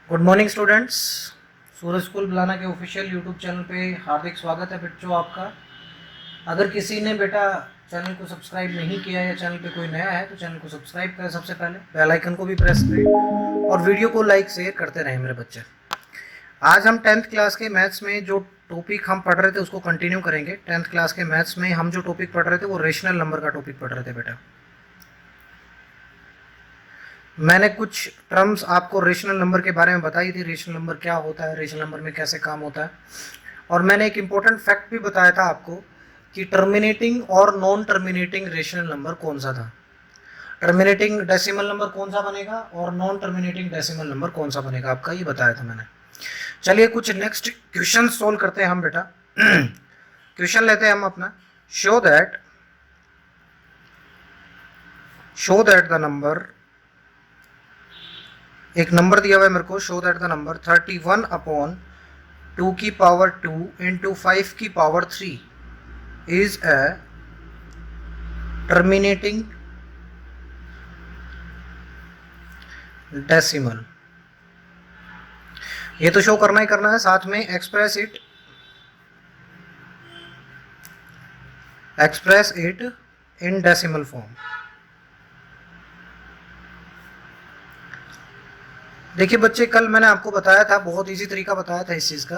Good morning students. Suraj school बुलाना के official YouTube channel पे हार्दिक स्वागत है बच्चों आपका। अगर किसी ने बेटा चैनल को सब्सक्राइब नहीं किया या चैनल पे कोई नया है तो चैनल को सब्सक्राइब करें, सबसे पहले बेल आइकन को भी प्रेस करें और वीडियो को लाइक शेयर करते रहें मेरे बच्चे। आज हम 10th क्लास के मैथ्स में जो टॉपिक हम पढ़ रहे थे उसको कंटिन्यू करेंगे। 10th क्लास के मैथ्स में हम जो टॉपिक पढ़ रहे थे वो रेशनल नंबर का टॉपिक पढ़ रहे थे बेटा। मैंने कुछ टर्म्स आपको रेशनल नंबर के बारे में बताई थी, रेशनल नंबर क्या होता है, रेशनल नंबर में कैसे काम होता है, और मैंने एक इम्पोर्टेंट फैक्ट भी बताया था आपको कि टर्मिनेटिंग और नॉन टर्मिनेटिंग रेशनल नंबर कौन सा था। टर्मिनेटिंग डेसिमल नंबर कौन सा बनेगा और नॉन टर्मिनेटिंग डेसिमल नंबर कौन सा बनेगा, आपका ये बताया था मैंने। चलिए कुछ नेक्स्ट क्वेश्चन सोल्व करते हैं हम बेटा। क्वेश्चन लेते हैं हम अपना। शो दैट द नंबर, एक नंबर दिया हुआ है मेरे को। शो दैट द नंबर 31/2 की पावर 2 इंटू 5 की power 3 is a terminating decimal. ये तो शो करना ही करना है, साथ में express it in decimal form. देखिए बच्चे, कल मैंने आपको बताया था, बहुत इजी तरीका बताया था इस चीज़ का।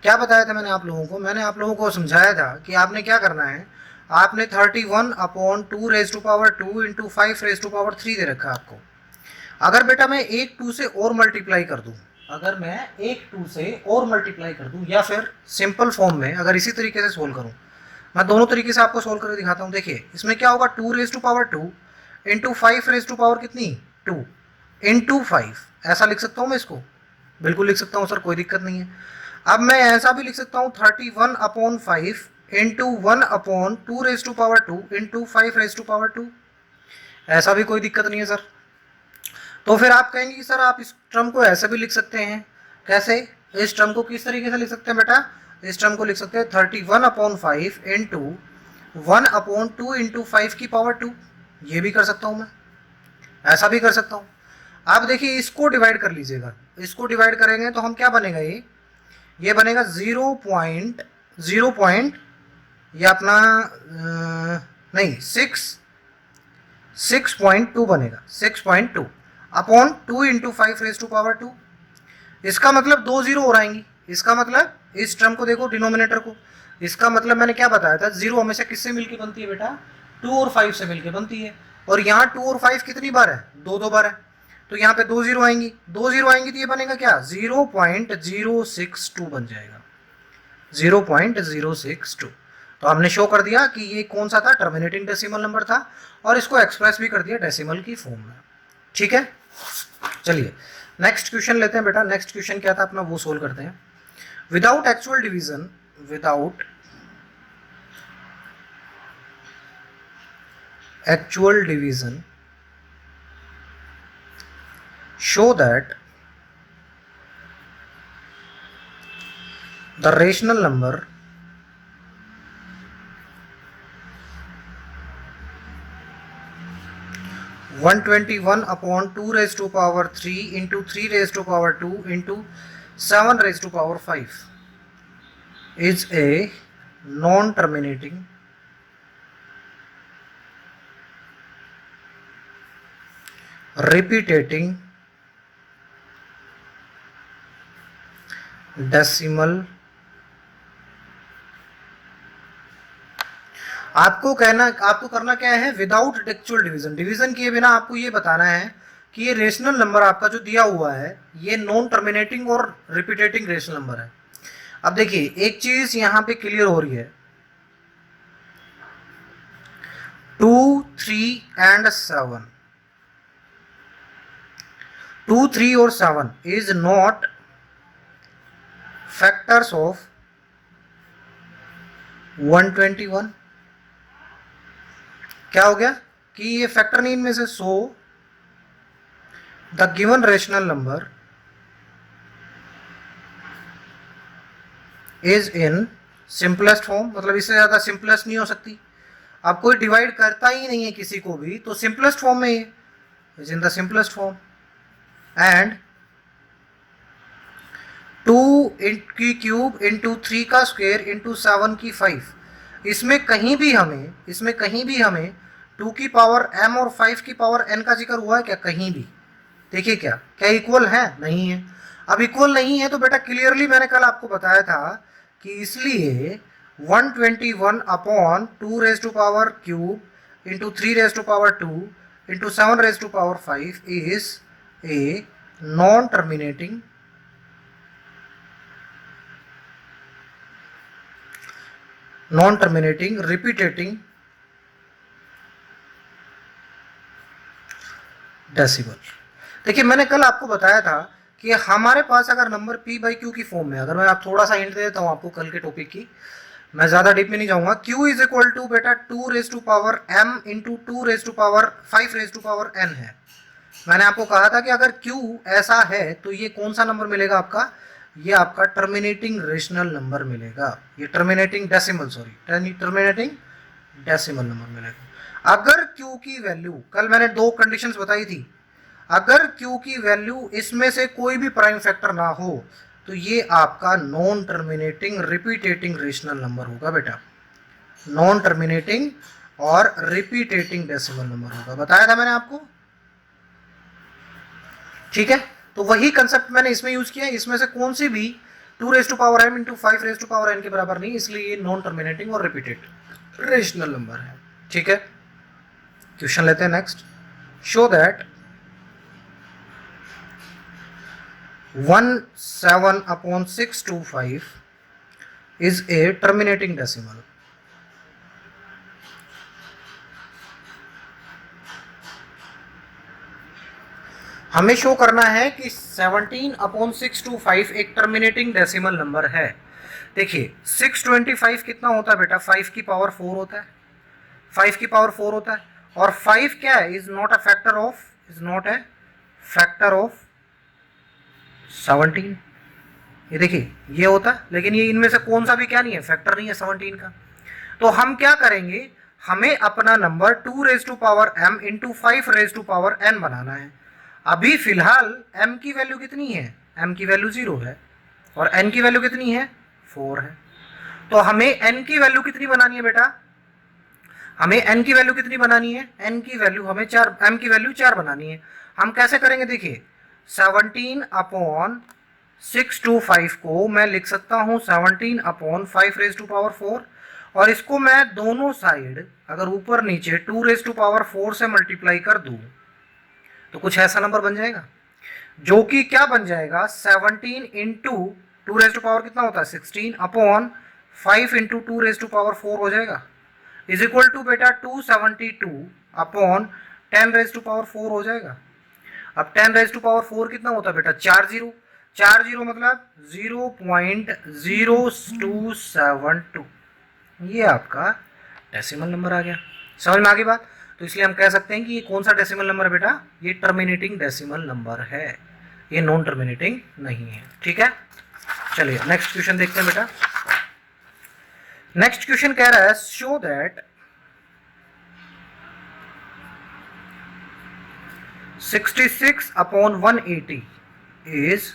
क्या बताया था मैंने आप लोगों को? मैंने आप लोगों को समझाया था कि आपने क्या करना है। आपने 31/2 इंटू 5 दे रखा है आपको। अगर बेटा मैं एक 2 से और मल्टीप्लाई कर दूं, अगर मैं एक 2 से और मल्टीप्लाई कर दूं या फिर सिंपल फॉर्म में अगर इसी तरीके से सोल्व करूं, मैं दोनों तरीके से आपको सोल्व करके दिखाता हूं। देखिए इसमें क्या होगा, 2 इंटू 5 कितनी 2 इंटू 5, ऐसा लिख सकता हूं मैं इसको? बिल्कुल लिख सकता हूं सर, कोई दिक्कत नहीं है। अब मैं ऐसा भी लिख सकता हूं 31/5 इंटू 1/2 इंटू 5 ऐसा भी कोई दिक्कत नहीं है सर। तो फिर आप कहेंगे कि सर आप इस टर्म को ऐसे भी लिख सकते हैं। कैसे? इस टर्म को किस तरीके से लिख सकते हैं बेटा? इस टर्म को लिख सकते हैं 31/5 इंटू 1/2 इंटू 5 की पावर 2। ये भी कर सकता हूं मैं, ऐसा भी कर सकता हूं। आप देखिए इसको डिवाइड कर लीजिएगा, इसको डिवाइड करेंगे तो हम क्या बनेगा, ये बनेगा 0.0 ये अपना नहीं 6.2 बनेगा। 6.2 अपॉन 2 इंटू 5 इसका मतलब 2 जीरो और आएंगी। इसका मतलब इस टर्म को देखो, डिनोमिनेटर को। इसका मतलब मैंने क्या बताया था, जीरो हमेशा किससे मिलके बनती है बेटा? 2 और 5 से मिलके बनती है। और यहाँ 2 और 5 कितनी बार है? दो बार है। तो यहाँ पे 2 जीरो आएंगी, 2 जीरो आएंगी तो ये बनेगा क्या, 0.062 बन जाएगा। 0.062। तो हमने शो कर दिया कि ये कौन सा था, टर्मिनेटिंग डेसिमल नंबर था, और इसको एक्सप्रेस भी कर दिया डेसिमल की फॉर्म में। ठीक है, चलिए नेक्स्ट क्वेश्चन लेते हैं बेटा। नेक्स्ट क्वेश्चन क्या था अपना, वो सोल्व करते हैं। Without actual division show that the rational number 121/2 into 3 into 7 is a non-terminating repeating decimal. आपको करना क्या है, विदाउट एक्चुअल डिवीजन किए बिना आपको ये बताना है कि ये रेशनल नंबर आपका जो दिया हुआ है ये नॉन टर्मिनेटिंग और रिपीटेटिंग रेशनल नंबर है। अब देखिए एक चीज यहां पे क्लियर हो रही है, 2, 3 एंड 7, 2, 3 और 7 इज नॉट फैक्टर्स ऑफ 121। क्या हो गया कि ये फैक्टर नहीं इनमें से। So the given rational number is in simplest form, मतलब इससे ज्यादा सिंपलेस्ट नहीं हो सकती। अब कोई डिवाइड करता ही नहीं है किसी को भी, तो सिंपलेस्ट फॉर्म में ये is in the simplest form. And की क्यूब इंटू 3 का स्क्वायर इंटू 7 की 5, इसमें कहीं भी हमें 2 की पावर m और 5 की पावर n का जिक्र हुआ है क्या? कहीं भी। देखिए क्या इक्वल है? नहीं है। अब इक्वल नहीं है तो बेटा क्लियरली मैंने कल आपको बताया था कि इसलिए 121 upon 2 raise to power cube into 3 raise to power 2 into 7 raise to power 5 is a non terminating repeating decimal. देखिए मैंने कल आपको बताया था कि हमारे पास अगर नंबर p बाई क्यू की फॉर्म में, अगर मैं आप थोड़ा सा हिंट दे देता हूँ आपको कल के टॉपिक की, मैं ज्यादा डीप में नहीं जाऊंगा। q इज इक्वल टू बेटा 2 raise to power m into 2 raise to power 5 raise to power n है। मैंने आपको कहा था कि अगर q ऐसा है तो ये कौन सा नंबर मिलेगा आपका? ये आपका टर्मिनेटिंग रेशनल नंबर मिलेगा, ये टर्मिनेटिंग डेसिमल नंबर मिलेगा। अगर q की वैल्यू, कल मैंने दो कंडीशंस बताई थी, अगर q की वैल्यू इसमें से कोई भी प्राइम फैक्टर ना हो तो ये आपका non terminating repeating rational number होगा बेटा, नॉन टर्मिनेटिंग और रिपीटेटिंग डेसिमल नंबर होगा, बताया था मैंने आपको। ठीक है, तो वही कंसेप्ट मैंने इसमें यूज किया। इसमें से कौन सी भी 2 raise to power m into 5 raise to power n के बराबर नहीं, इसलिए ये नॉन टर्मिनेटिंग और रिपीटेड रेशनल नंबर है। ठीक है, क्वेश्चन लेते हैं next. Show that 17/625 is a terminating decimal. हमें शो करना है कि 17/625 एक टर्मिनेटिंग डेसिमल नंबर है। देखिए 625 कितना होता है बेटा? 5 की पावर 4 होता है, 5 की पावर 4 होता है, और 5 क्या है? Is not a factor of 17। ये देखिए ये होता है, लेकिन ये इनमें से कौन सा भी क्या नहीं है? फैक्टर नहीं है 17 का। तो हम क्या करेंगे, हमें अपना number 2 raise to power m into 5 raise to power n बनाना है। अभी फिलहाल m की वैल्यू कितनी है? m की वैल्यू 0 है, और n की वैल्यू कितनी है? 4 है। तो हमें n की वैल्यू कितनी बनानी है बेटा? हमें n की वैल्यू कितनी बनानी है? n की वैल्यू हमें 4, m की वैल्यू 4 बनानी है। हम कैसे करेंगे? देखिए 17/625 को मैं लिख सकता हूं 17/5 रेज टू पावर 4, और इसको मैं दोनों साइड अगर ऊपर नीचे 2 रेज टू पावर 4 से मल्टीप्लाई कर दूं तो कुछ ऐसा नंबर बन जाएगा, जो कि क्या बन जाएगा? 17 इंटू 2 रेज टू पावर कितना होता है? 16/5 इंटू 2 रेज टू पावर 4 हो जाएगा, इज इक्वल टू बेटा 272/10 रेज टू पावर 4 हो जाएगा। अब 10 रेज टू पावर 4 कितना होता है बेटा? 4 जीरो मतलब 0.0272, ये आपका डेसिमल नंबर आ गया। समझ में आ गई बात? तो इसलिए हम कह सकते हैं कि ये कौन सा डेसिमल नंबर है बेटा? ये टर्मिनेटिंग डेसिमल नंबर है, ये नॉन टर्मिनेटिंग नहीं है। ठीक है, चलिए नेक्स्ट क्वेश्चन देखते हैं बेटा। नेक्स्ट क्वेश्चन कह रहा है show that 66/180 is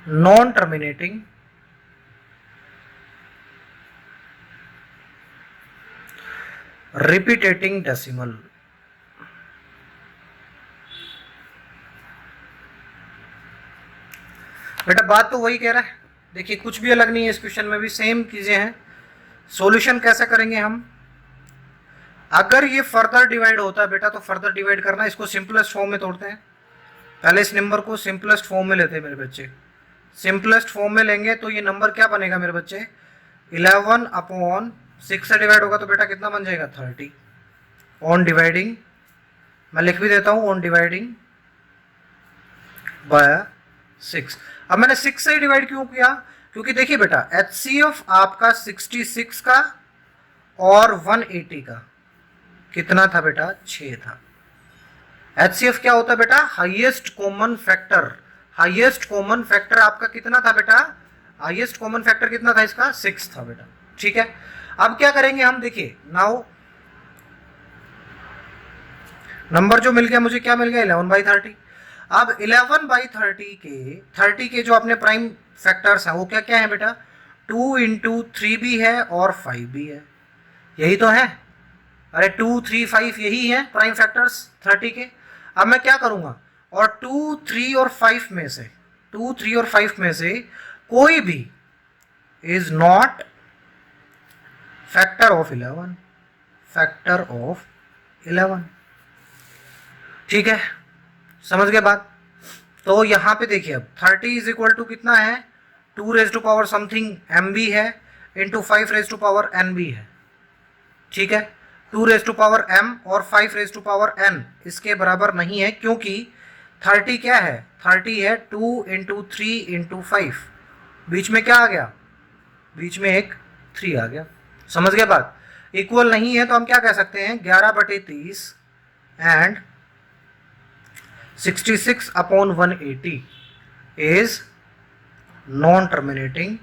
non-terminating repeating decimal। बेटा बात तो वही कह रहा है, देखिए कुछ भी अलग नहीं है, इस क्वेश्चन में भी सेम चीजें हैं। सॉल्यूशन कैसे करेंगे हम? अगर ये फर्दर डिवाइड होता है बेटा तो फर्दर डिवाइड करना, इसको सिंपलेस्ट फॉर्म में तोड़ते हैं। पहले इस नंबर को सिंपलेस्ट फॉर्म में लेते हैं मेरे बच्चे। सिंपलेस्ट फॉर्म में लेंगे तो ये नंबर क्या बनेगा मेरे बच्चे? 11/6 से डिवाइड होगा तो बेटा कितना बन जाएगा? 30। ऑन डिवाइडिंग, मैं लिख भी देता हूं, ऑन डिवाइडिंग बाय 6। अब मैंने 6 से डिवाइड क्यों किया? क्योंकि देखिए बेटा HCF आपका 66 का और 180 का कितना था बेटा? 6 था। HCF क्या होता है बेटा? Highest common factor. Highest common factor आपका कितना था बेटा? हाईएस्ट कॉमन फैक्टर कितना था इसका? 6 था बेटा। ठीक है, अब क्या करेंगे हम? देखिए नाउ नंबर जो मिल गया मुझे, क्या मिल गया? 11/30। अब 11/30 के जो अपने प्राइम फैक्टर्स हैं वो क्या क्या है बेटा, 2 इंटू 3 भी है और 5 भी है, यही तो है। अरे 2, 3, 5 यही है प्राइम फैक्टर्स 30 के। अब मैं क्या करूंगा, और 2, 3 और 5 में से, 2, 3 और 5 में से कोई भी is not factor of 11, factor of 11। ठीक है, समझ गए बात। तो यहां पे देखिए अब 30 इज इक्वल टू कितना है, 2 raise to power something M B है into 5 raise to power N B है। ठीक है, 2 रेज टू पावर m और 5 रेज टू पावर n इसके बराबर नहीं है, क्योंकि 30 क्या है, 30 है 2 इंटू 3 इंटू 5, बीच में क्या आ गया, बीच में एक 3 आ गया। समझ गए बात। इक्वल नहीं है तो हम क्या कह सकते हैं, 11/30 and 66/180 is non terminating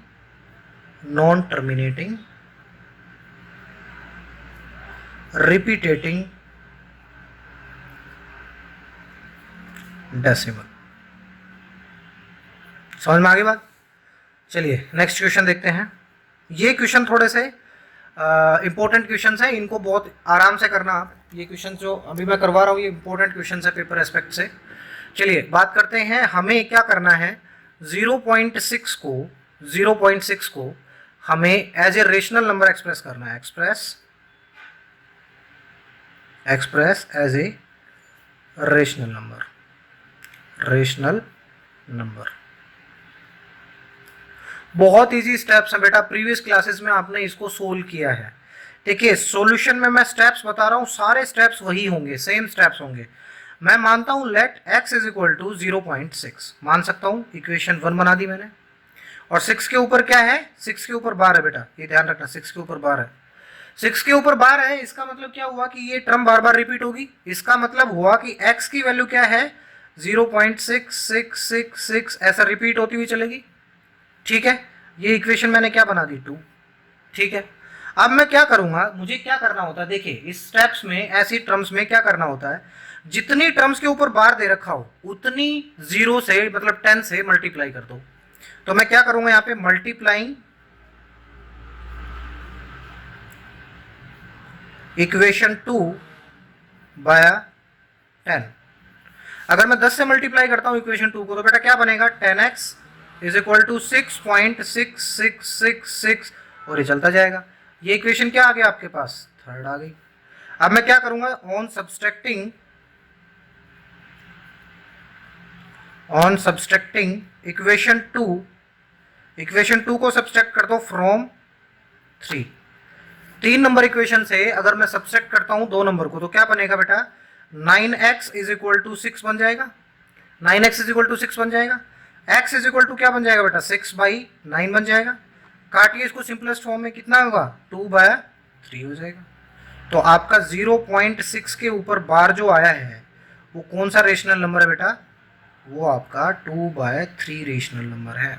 repeating decimal. समझ में आ गई बात। चलिए नेक्स्ट क्वेश्चन देखते हैं। ये क्वेश्चन थोड़े से इंपॉर्टेंट क्वेश्चंस हैं, इनको बहुत आराम से करना आप। ये क्वेश्चन जो अभी मैं करवा रहा हूँ ये इंपॉर्टेंट क्वेश्चन है पेपर एस्पेक्ट से। चलिए बात करते हैं, हमें क्या करना है, 0.6 को हमें as a rational number express करना है, express as a rational number. बहुत इजी स्टेप्स हैं बेटा, प्रीवियस क्लासेस में आपने इसको सोल्व किया है। देखिए सॉल्यूशन में मैं स्टेप्स बता रहा हूं, सारे स्टेप्स वही होंगे, सेम स्टेप्स होंगे। मैं मानता हूं let x is equal to 0.6 मान सकता हूं, इक्वेशन 1 बना दी मैंने। और 6 के ऊपर क्या है, 6 के ऊपर बार है बेटा, ये ध्यान रखना, 6 के ऊपर बार है। 6 के ऊपर बार है, इसका मतलब क्या हुआ कि ये टर्म बार बार रिपीट होगी। इसका मतलब हुआ कि x की वैल्यू क्या है, 0.6666 ऐसा रिपीट होती हुई चलेगी। ठीक है, ये इक्वेशन मैंने क्या बना दी, 2। ठीक है, अब मैं क्या करूंगा, मुझे क्या करना होता है, देखिए इस स्टेप्स में, ऐसी टर्म्स में क्या करना होता है, जितनी टर्म्स के ऊपर बार दे रखा हो उतनी 0 से मतलब 10 से मल्टीप्लाई कर दो। तो मैं क्या करूंगा यहां पे, मल्टीप्लाइंग इक्वेशन 2 बाय 10। अगर मैं 10 से मल्टीप्लाई करता हूं इक्वेशन 2 को तो बेटा क्या बनेगा, 10x इज इक्वल टू 6.6666 और ये चलता जाएगा। ये इक्वेशन क्या आ गया आपके पास, थर्ड आ गई। अब मैं क्या करूंगा, ऑन सब्सट्रैक्टिंग इक्वेशन 2 को सब्सट्रैक्ट कर दो फ्रॉम 3 नंबर इक्वेशन से अगर मैं सब्सट्रैक्ट करता हूं 2 नंबर को तो क्या बनेगा बेटा, 9x इज इक्वल टू 6 बन जाएगा, 9x इज इक्वल टू 6 बन जाएगा। x इज इक्वल टू क्या बन जाएगा बेटा, 6/9 बन जाएगा। काटिए इसको सिंपलेस्ट फॉर्म में, कितना होगा, 2/3 हो जाएगा। तो आपका 0.6 के ऊपर बार जो आया है वो कौन सा रेशनल नंबर है बेटा, वो आपका 2/3 रेशनल नंबर है।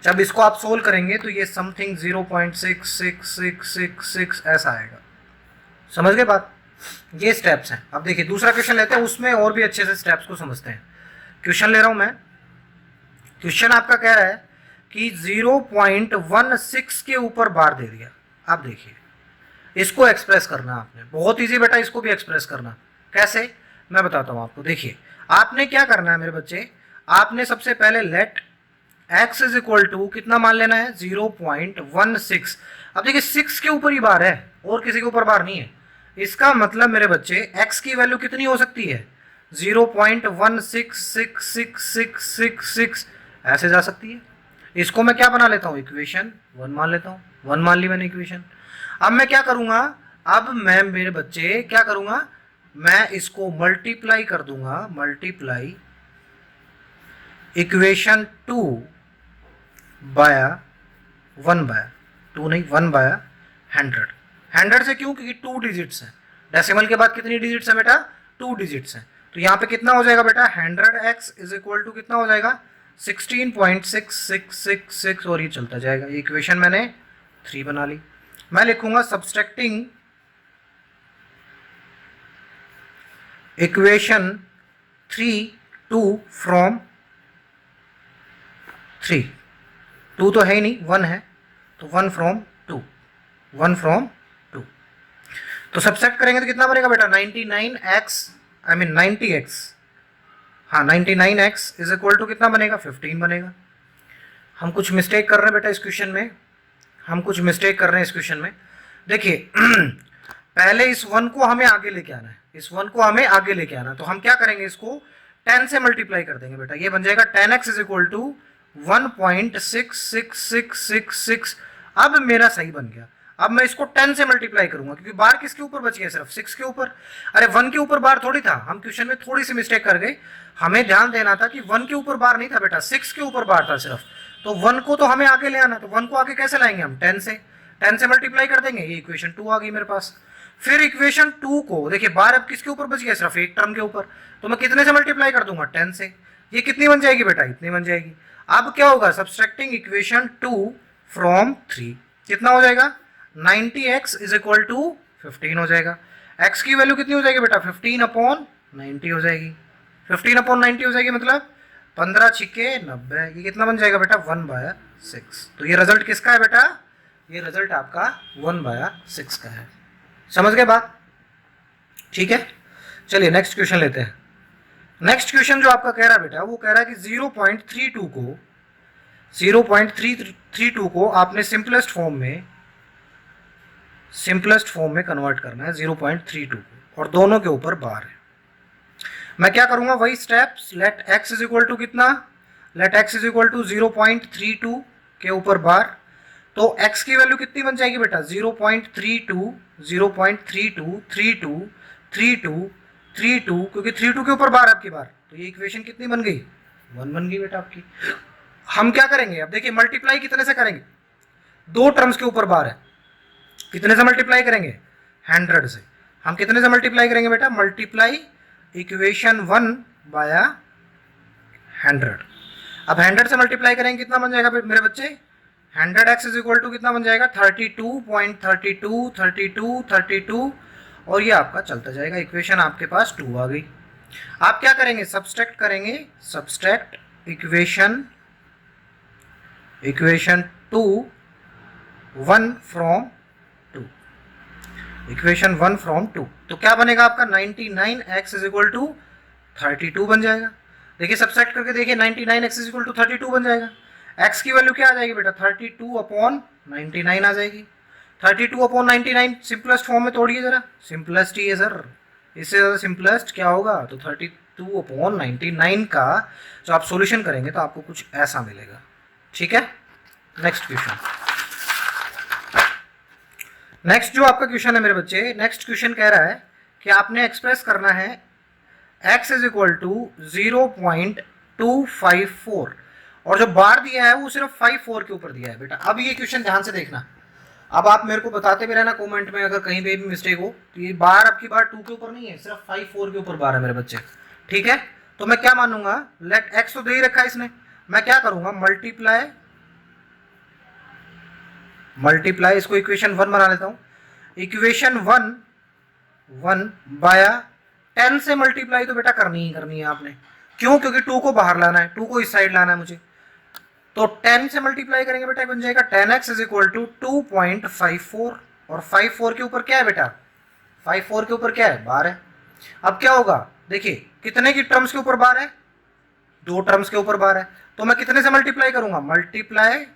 जब इसको आप सोल्व करेंगे तो ये समथिंग 0.66666 ऐसा आएगा। समझ गए बात। ये स्टेप्स हैं। अब देखिए दूसरा क्वेश्चन लेते हैं, उसमें और भी अच्छे से स्टेप्स को समझते हैं। क्वेश्चन ले रहा हूं मैं, क्वेश्चन आपका कह रहा है कि 0.16 के ऊपर बार दे दिया। अब देखिए इसको एक्सप्रेस करना आपने, बहुत इजी बेटा, इसको भी एक्सप्रेस करना कैसे मैं बताता हूं आपको। देखिए आपने क्या करना है मेरे बच्चे, आपने सबसे पहले let x is equal to कितना मान लेना है, 0.16। अब देखिए 6 के ऊपर ही बार है और किसी के ऊपर बार नहीं है। इसका मतलब मेरे बच्चे x की वैल्यू कितनी हो सकती है, 0.166666 ऐसे जा सकती है। इसको मैं क्या बना लेता हूं, इक्वेशन 1 मान लेता हूं, 1 मान ली मैंने इक्वेशन। अब मैं क्या करूंगा, अब मैं मेरे बच्चे क्या करूंगा, मैं इसको मल्टीप्लाई कर दूंगा, मल्टीप्लाई इक्वेशन 2 बाय 1/2 नहीं 1/100। 100 से क्यों, क्योंकि 2 डिजिट्स हैं। डेसिमल के बाद कितनी डिजिट्स हैं बेटा, 2 डिजिट्स हैं। तो यहाँ पे कितना हो जाएगा बेटा, 100x इज इक्वल टू कितना हो जाएगा, 16.6666 और ये चलता जाएगा। ये इक्वेशन मैंने 3 बना ली। मैं लिखूंगा सब्सट्रैक्टिंग इक्वेशन 3 2 फ्रॉम 3, 2 तो है ही नहीं, 1 है, तो 1 फ्रॉम 2, 1 फ्रॉम 2। तो सब्ट्रैक्ट करेंगे तो कितना बनेगा बेटा, 99x, आई मीन 90x, हाँ 99x इज इक्वल टू कितना बनेगा, 15 बनेगा। हम कुछ मिस्टेक कर रहे हैं बेटा इस क्वेश्चन में, हम कुछ मिस्टेक कर रहे हैं इस क्वेश्चन में। देखिए पहले इस 1 को हमें आगे लेके आना है, इस 1 को हमें आगे लेके आना है, तो हम क्या करेंगे, इसको 10 से मल्टीप्लाई कर देंगे बेटा, ये बन जाएगा 10x इज इक्वल टू 1.6666। अब मेरा सही बन गया। अब मैं इसको 10 से मल्टीप्लाई करूंगा, क्योंकि बार किसके ऊपर बच गया, सिर्फ 6 के ऊपर। अरे 1 के ऊपर बार थोड़ी था, हम क्वेश्चन में थोड़ी सी मिस्टेक कर गए। हमें ध्यान देना था कि 1 के ऊपर बार नहीं था बेटा, 6 के ऊपर बार था सिर्फ। तो 1 को तो हमें आगे ले आना, तो 1 को आगे कैसे लाएंगे हम, 10 से, 10 से मल्टीप्लाई कर देंगे, ये इक्वेशन 2 आ गई मेरे पास। फिर इक्वेशन 2 को देखिए, बार अब किसके ऊपर बच गया, सिर्फ एक टर्म के ऊपर, तो मैं कितने से मल्टीप्लाई कर दूंगा, 10 से। ये कितनी बन जाएगी बेटा, इतनी बन जाएगी। अब क्या होगा, सब्सट्रैक्टिंग इक्वेशन 2 फ्रॉम 3, कितना हो जाएगा, 90x इज इक्वल टू 15 हो जाएगा। x की वैल्यू कितनी हो जाएगी बेटा, 15/90 हो जाएगी। 15/90 हो जाएगी, मतलब 15 छिके 90, ये कितना बन जाएगा बेटा, 1/6। तो ये रिजल्ट किसका है बेटा, ये रिजल्ट आपका 1/6 का है। समझ गए बात, ठीक है। चलिए नेक्स्ट क्वेश्चन लेते हैं। नेक्स्ट क्वेश्चन जो आपका कह रहा है बेटा, वो कह रहा है कि 0.32 को आपने सिंपलेस्ट फॉर्म में कन्वर्ट करना है 0.32 को, और दोनों के ऊपर बार है। मैं क्या करूंगा, वही steps, let x is equal to कितना, let x is equal to 0.32 के ऊपर बार। तो x की वैल्यू कितनी बन जाएगी बेटा, 0.32, 0.32, 32, 32, 32, क्योंकि 32 के ऊपर बार आपकी बार, तो ये इक्वेशन कितनी बन गई, 1 बन गई बेटा आपकी। हम क्या करेंगे, अब देखिए मल्टीप्लाई कितने से करेंगे, 2 टर्म्स के ऊपर बार है, कितने से मल्टीप्लाई करेंगे, 100 से। हम कितने से मल्टीप्लाई करेंगे बेटा, मल्टीप्लाई इक्वेशन 1 बाय 100। अब 100 से मल्टीप्लाई करेंगे, कितना बन जाएगा मेरे बच्चे, 100x इज इक्वल टू कितना बन जाएगा, 32.32, 32, 32, और ये आपका चलता जाएगा। इक्वेशन आपके पास 2 आ गई। आप क्या करेंगे, सब्सट्रैक्ट करेंगे, subtract equation 2 1 from 2, equation 1 from 2, तो क्या बनेगा आपका, 99x इज इक्वल टू 32 बन जाएगा। देखिए सब्सट्रैक्ट करके देखिए, 99x इज इक्वल टू 32 बन जाएगा। x की वैल्यू क्या आ जाएगी बेटा, 32/99 आ जाएगी। 32/99 सिंपलेस्ट फॉर्म में तोड़िए जरा, सिंपलेस्ट ही है सर, इससे ज़्यादा सिंपलेस्ट क्या होगा। तो 32/99 का जो आप सॉल्यूशन करेंगे तो आपको कुछ ऐसा मिलेगा, ठीक है। नेक्स्ट क्वेश्चन, नेक्स्ट जो आपका क्वेश्चन है मेरे बच्चे, नेक्स्ट क्वेश्चन कह रहा है कि आपने एक्सप्रेस करना है x इज इक्वल टू 0.254, और जो बार दिया है वो सिर्फ 54 के ऊपर दिया है बेटा। अब ये क्वेश्चन ध्यान से देखना, अब आप मेरे को बताते भी रहना कमेंट में अगर कहीं पे भी मिस्टेक हो, तो ये बार आपकी बार 2 के ऊपर नहीं है, सिर्फ 54 के ऊपर बार है मेरे बच्चे, ठीक है। तो मैं क्या मानूंगा, लेट x तो दे ही रखा है इसने, मैं क्या करूंगा, मल्टीप्लाई इसको इक्वेशन 1 बना लेता हूं। इक्वेशन 1 बाय 10 से मल्टीप्लाई तो बेटा करनी ही है आपने, क्यों, क्योंकि 2 को बाहर लाना है, 2 को इस साइड लाना है मुझे। तो 10 से मल्टीप्लाई करेंगे बेटा, बन जाएगा 10x इज इक्वल टू 2.54, और 54 के ऊपर क्या है बेटा, 54 के ऊपर क्या है, बार है। अब क्या होगा, देखिए कितने की टर्म्स के ऊपर बार है, 2 टर्म्स के ऊपर बार है, तो मैं कितने से मल्टीप्लाई करूंगा, मल्टीप्लाई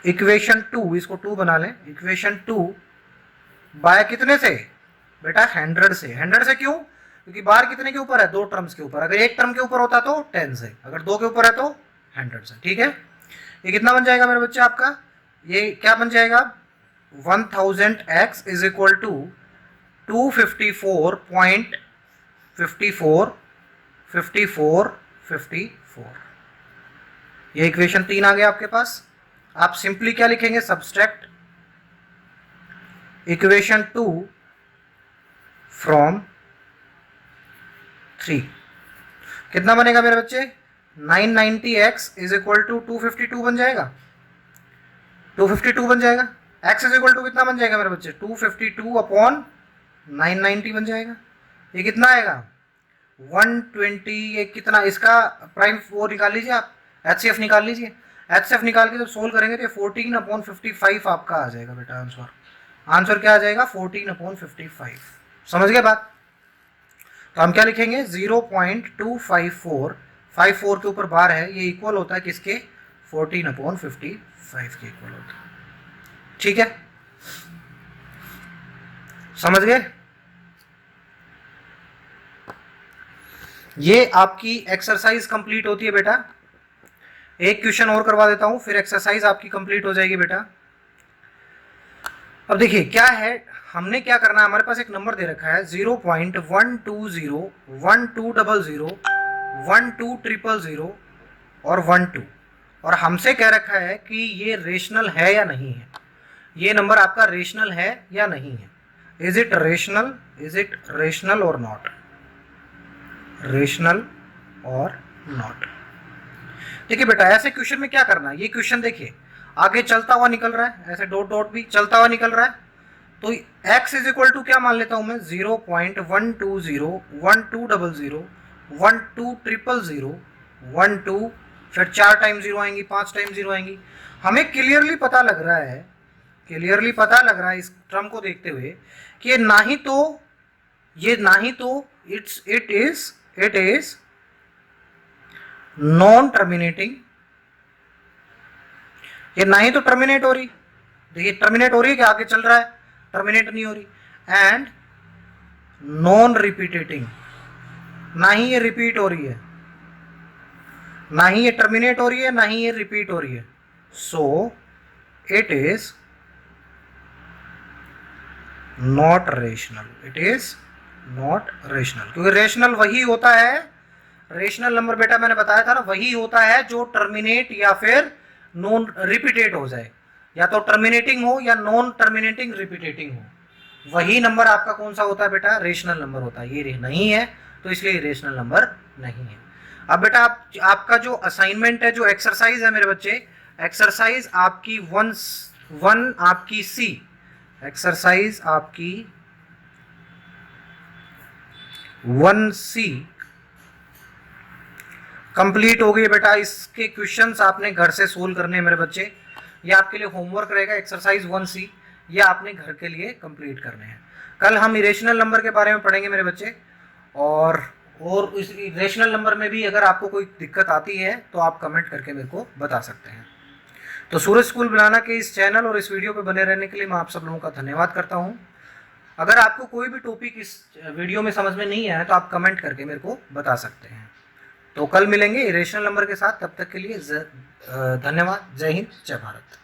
इक्वेशन 2, इसको 2 बना लें, इक्वेशन 2 बाय कितने से बेटा, 100 से। 100 से क्यों, क्योंकि बार कितने के ऊपर है, 2 टर्म्स के ऊपर, अगर एक टर्म के ऊपर होता तो 10 से, अगर 2 के ऊपर है तो 100 से, ठीक है। ये कितना बन जाएगा मेरे बच्चे आपका, ये क्या बन जाएगा, 1000x इज इक्वल टू 254.54 ये इक्वेशन 3 आ गया आपके पास। आप सिंपली क्या लिखेंगे, सब्सट्रैक्ट इक्वेशन 2 फ्रॉम 3, कितना बनेगा मेरे बच्चे, 990x इज इक्वल टू 252 बन जाएगा, 252 बन जाएगा। x इज इक्वल टू कितना बन जाएगा मेरे बच्चे, 252/990 बन जाएगा। ये कितना आएगा, 120, ये कितना इसका प्राइम वो निकाल लीजिए आप, HCF निकाल लीजिए। HCF निकाल के जब सोल्व करेंगे तो 14/55 आपका आ जाएगा बेटा आंसर। आंसर क्या आ जाएगा? 14/55। समझ गए बात? तो हम क्या लिखेंगे? 0.254, 54 के ऊपर बार है, ये इक्वल होता है किसके? 14/55 के इक्वल होता है। ठीक है, समझ गए? ये आपकी एक्सरसाइज कंप्लीट होती है बेटा। एक क्वेश्चन और करवा देता हूं, फिर एक्सरसाइज आपकी कंप्लीट हो जाएगी बेटा। अब देखिए क्या है, हमने क्या करना है, हमारे पास एक नंबर दे रखा है 0.120, 1200, 1200 और 12, और हमसे कह रखा है कि ये रेशनल है या नहीं है, ये नंबर आपका रेशनल है या नहीं है। Is it rational, is it rational और नॉट, रेशनल और नॉट। देखिए बेटा ऐसे क्वेश्चन में क्या करना है, ये क्वेश्चन देखिए आगे चलता हुआ निकल रहा है, ऐसे डॉट डॉट भी चलता हुआ निकल रहा है, तो x इज इक्वल टू क्या मान लेता हूं मैं? 0.120, 1200, 1200, 12, फिर 4 टाइम 0 आएंगी, 5 टाइम 0 आएंगी। हमें क्लियरली पता लग रहा है, क्लियरली पता लग रहा है इस टर्म को देखते हुए कि ये ना ही तो इट इज नॉन टर्मिनेटिंग, ये ना ही तो टर्मिनेट हो रही, देखिए टर्मिनेट हो रही है कि आगे चल रहा है, टर्मिनेट नहीं हो रही, एंड नॉन रिपीटेटिंग, ना ही ये रिपीट हो रही है, ना ही ये टर्मिनेट हो रही है, ना ही ये रिपीट हो रही है। So it is not rational, it is not rational, क्योंकि रेशनल वही होता है, रेशनल नंबर बेटा मैंने बताया था ना, वही होता है जो टर्मिनेट या फिर नॉन रिपीटेट हो जाए, या तो टर्मिनेटिंग हो या नॉन टर्मिनेटिंग रिपीटेटिंग हो, वही नंबर आपका कौन सा होता है बेटा? रेशनल नंबर होता है। ये नहीं है तो इसलिए रेशनल नंबर नहीं है। अब बेटा आपका जो असाइनमेंट है, जो एक्सरसाइज है मेरे बच्चे, एक्सरसाइज आपकी वन आपकी सी, एक्सरसाइज आपकी 1C कंप्लीट हो गई बेटा। इसके क्वेश्चंस आपने घर से सोल्व करने हैं मेरे बच्चे, ये आपके लिए होमवर्क रहेगा, एक्सरसाइज 1C, ये आपने घर के लिए कंप्लीट करने हैं। कल हम इरेशनल नंबर के बारे में पढ़ेंगे मेरे बच्चे, और इस इरेशनल नंबर में भी अगर आपको कोई दिक्कत आती है तो आप कमेंट करके मेरे को बता सकते हैं। तो सूरज स्कूल बुलाना के इस चैनल और इस वीडियो पे बने रहने के लिए मैं आप सब लोगों का धन्यवाद करता हूँ। अगर आपको कोई भी टॉपिक इस वीडियो में समझ में नहीं आया तो आप कमेंट करके मेरे को बता सकते हैं। तो कल मिलेंगे इरेशनल नंबर के साथ, तब तक के लिए धन्यवाद। जय हिंद, जय भारत।